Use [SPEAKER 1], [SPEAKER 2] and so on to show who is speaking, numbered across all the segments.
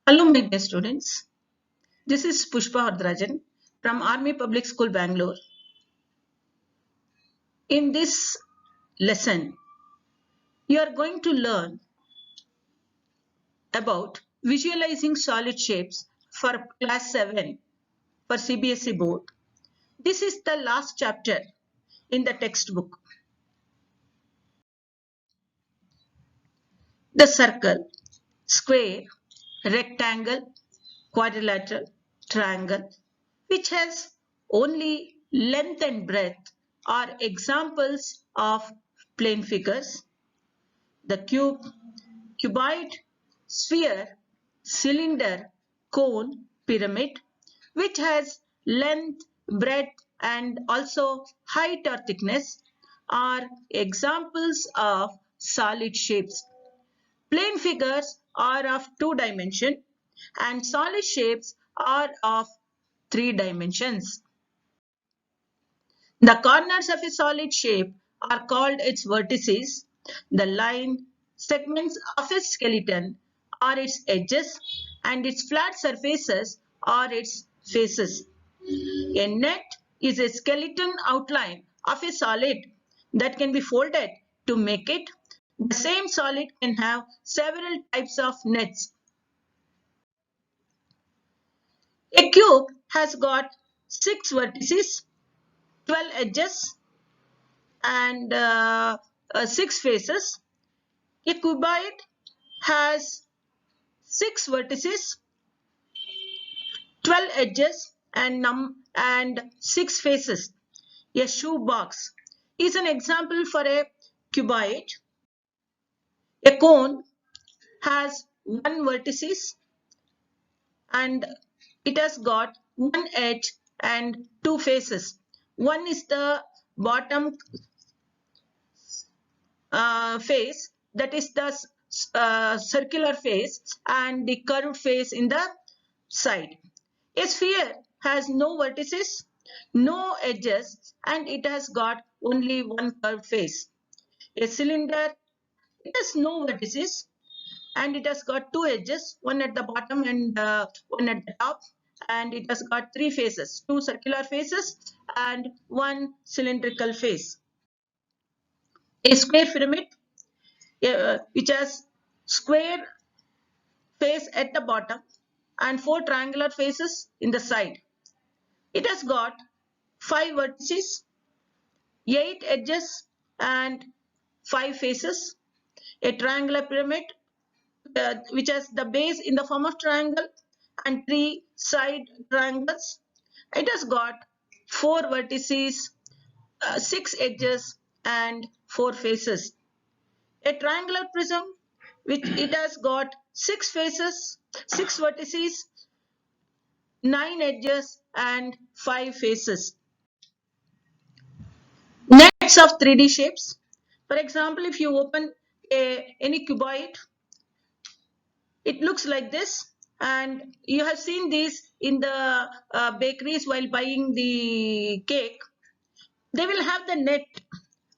[SPEAKER 1] Hello, my dear students. This is Pushpa Hardrajan from Army Public School, Bangalore. In this lesson, you are going to learn about visualizing solid shapes for class 7 for CBSE board. This is the last chapter in the textbook. The circle, square, rectangle, quadrilateral, triangle, which has only length and breadth, are examples of plane figures. The cube, cuboid, sphere, cylinder, cone, pyramid, which has length, breadth, and also height or thickness, are examples of solid shapes. Plane figures are of 2 dimensions and solid shapes are of 3 dimensions. The corners of a solid shape are called its vertices. The line segments of a skeleton are its edges and its flat surfaces are its faces. A net is a skeleton outline of a solid that can be folded to make it. The same solid can have several types of nets. A cube has got 6 vertices, 12 edges, and 6 faces. A cuboid has 6 vertices, 12 edges, and 6 faces. A shoebox is an example for a cuboid. A cone has 1 vertices and it has got 1 edge and 2 faces. One is the bottom face, that is the circular face, and the curved face in the side. A sphere has no vertices, no edges, and it has got only one curved face. A cylinder, it has no vertices and it has got 2 edges, one at the bottom and one at the top, and it has got 3 faces, 2 circular faces and 1 cylindrical face. A square pyramid, which has square face at the bottom and 4 triangular faces in the side. It has got 5 vertices, 8 edges and 5 faces. A triangular pyramid which has the base in the form of triangle and 3 side triangles. It has got 4 vertices, 6 edges and 4 faces. A triangular prism which it has got 6 faces, 6 vertices, 9 edges and 5 faces. Nets of 3D shapes. For example, if you open any cuboid, it looks like this, and you have seen these in the bakeries while buying the cake. They will have the net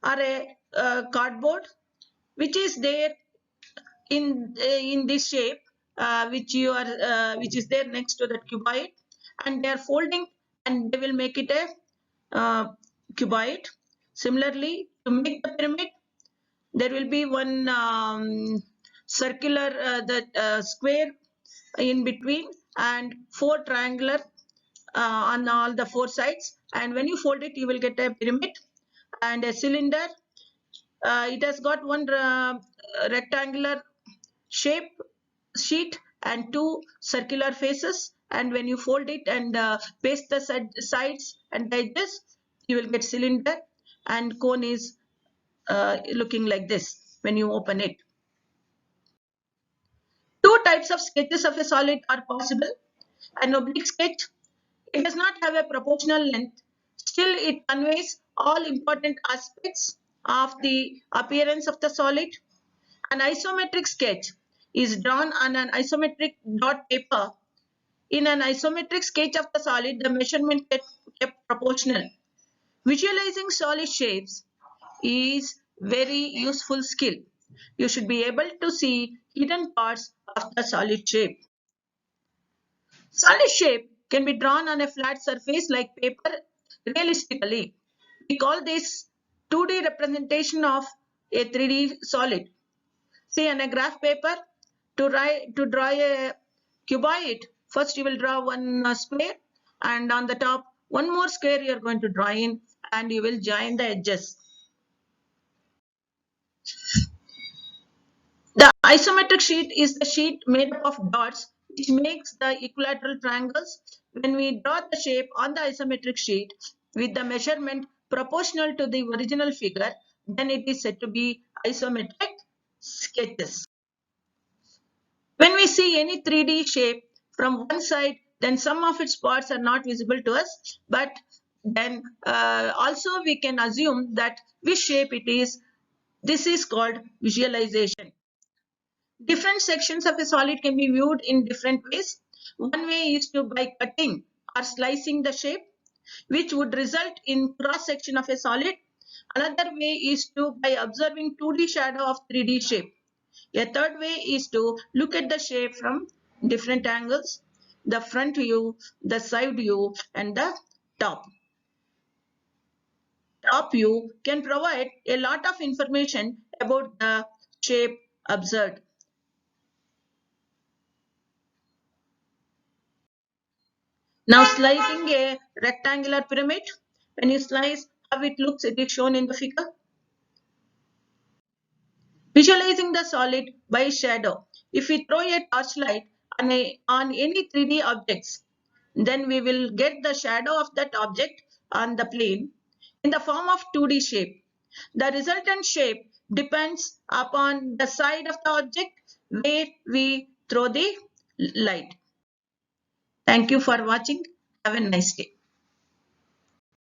[SPEAKER 1] or a cardboard which is there in this shape, which is there next to that cuboid, and they are folding and they will make it a cuboid. Similarly, to make the pyramid, there will be one circular square in between and 4 triangular on all the 4 sides, and when you fold it you will get a pyramid. And a cylinder, it has got one rectangular shape sheet and 2 circular faces, and when you fold it and paste the sides and edges, you will get cylinder, and cone is looking like this when you open it. 2 types of sketches of a solid are possible. An oblique sketch, it does not have a proportional length, still it conveys all important aspects of the appearance of the solid. An isometric sketch is drawn on an isometric dot paper. In an isometric sketch of the solid, the measurement kept proportional. Visualizing solid shapes is very useful skill. You should be able to see hidden parts of the solid shape. Solid shape can be drawn on a flat surface like paper realistically. We call this 2D representation of a 3D solid. See, on a graph paper, to draw a cuboid, first you will draw one square, and on the top, one more square you are going to draw in, and you will join the edges. The isometric sheet is the sheet made up of dots which makes the equilateral triangles. When we draw the shape on the isometric sheet with the measurement proportional to the original figure, then it is said to be isometric sketches. When we see any 3D shape from one side, then some of its parts are not visible to us, but then also we can assume that which shape it is. This is called visualization. Different sections of a solid can be viewed in different ways. One way is to by cutting or slicing the shape, which would result in cross section of a solid. Another way is to by observing 2D shadow of 3D shape. A third way is to look at the shape from different angles, the front view, the side view, and the top. Top view can provide a lot of information about the shape observed. Now slicing a rectangular pyramid, when you slice how it looks, it is shown in the figure. Visualizing the solid by shadow. If we throw a torchlight on any 3D objects, then we will get the shadow of that object on the plane in the form of 2D shape. The resultant shape depends upon the side of the object where we throw the light. Thank you for watching. Have a nice day.